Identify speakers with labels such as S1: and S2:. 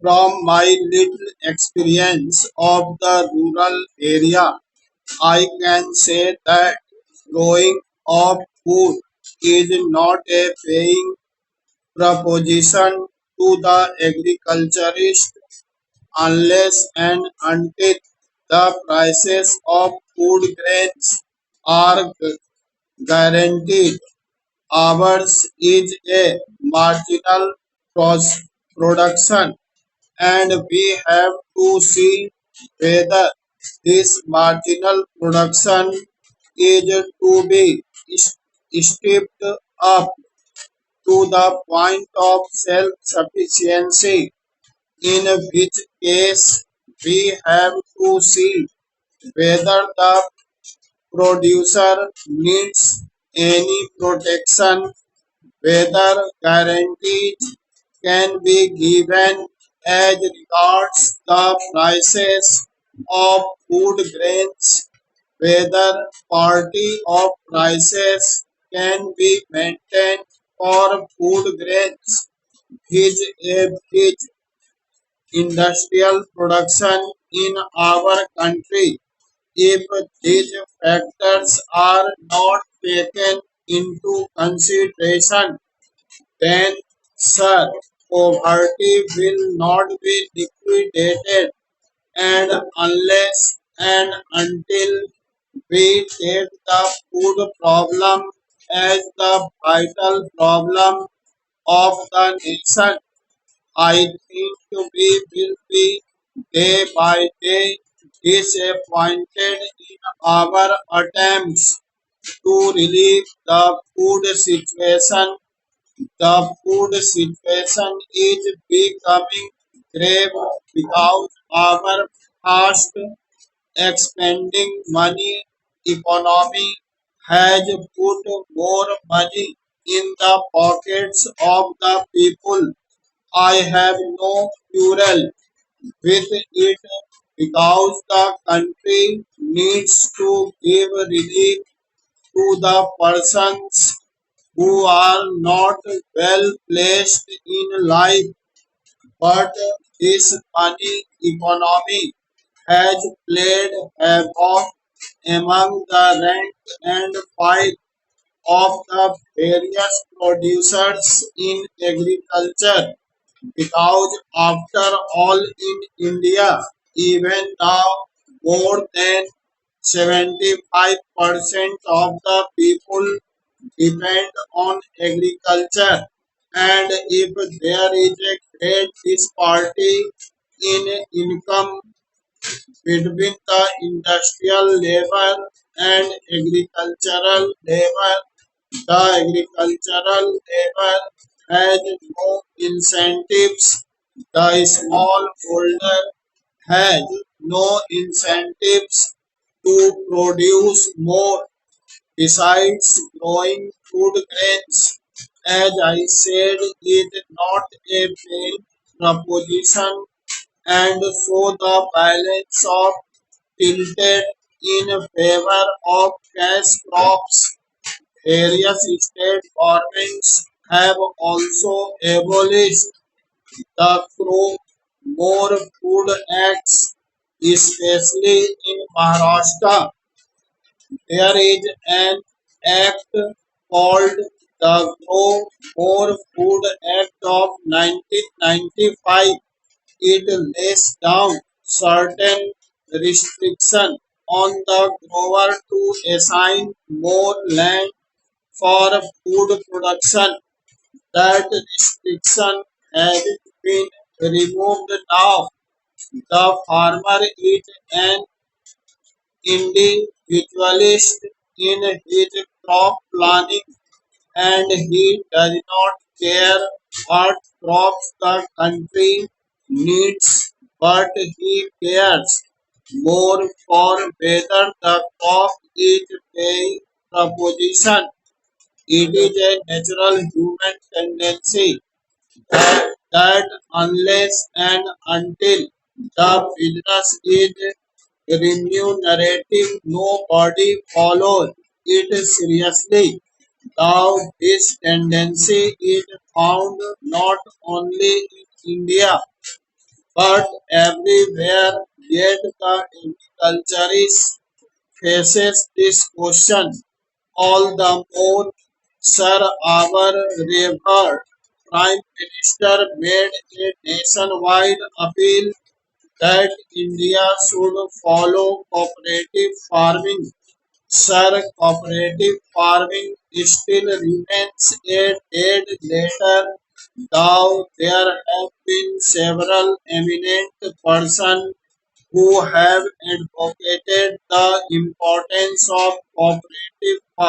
S1: From my little experience of the rural area, I can say that growing of food is not a paying proposition to the agriculturist unless and until the prices of food grains are guaranteed. Ours is a marginal pros- production, and we have to see whether this marginal production is to be stepped up to the point of self-sufficiency, in which case we have to see whether the producer needs any protection, whether guarantees can be given as regards the prices of food grains, whether parity of prices can be maintained for food grains, which industrial production in our country. If these factors are not taken into consideration, then, sir, poverty will not be liquidated, and unless and until we take the food problem as the vital problem of the nation, I think we will be day by day disappointed in our attempts to relieve the food situation. The food situation is becoming grave because our fast expanding money economy has put more money in the pockets of the people. I have no quarrel with it because the country needs to give relief to the persons who are not well placed in life, but this money economy has played havoc among the rank and file of the various producers in agriculture, because after all in India, even now, more than 75% of the people depend on agriculture, and if there is a great disparity in income between the industrial labor and agricultural labor, the agricultural labor has no incentives, the smallholder has no incentives to produce more. Besides, growing food grains, as I said, is not a paid proposition, and so the balance of tilted in favor of cash crops. Various state governments have also abolished the crop more food acts, especially in Maharashtra. There is an act called the Grow More Food Act of 1995. It lays down certain restrictions on the grower to assign more land for food production. That restriction has been removed now. The farmer is an individualist in his crop planning, and he does not care what crops the country needs, but he cares more for whether the crop is paying proposition. It is a natural human tendency that unless and until the business is remunerative, nobody follows it seriously. Now, this tendency is found not only in India but everywhere yet the agriculturist faces this question all the more. Sir, our revered Prime Minister made a nationwide appeal that India should follow cooperative farming. Sir, cooperative farming still remains a dead letter, though there have been several eminent persons who have advocated the importance of cooperative farming.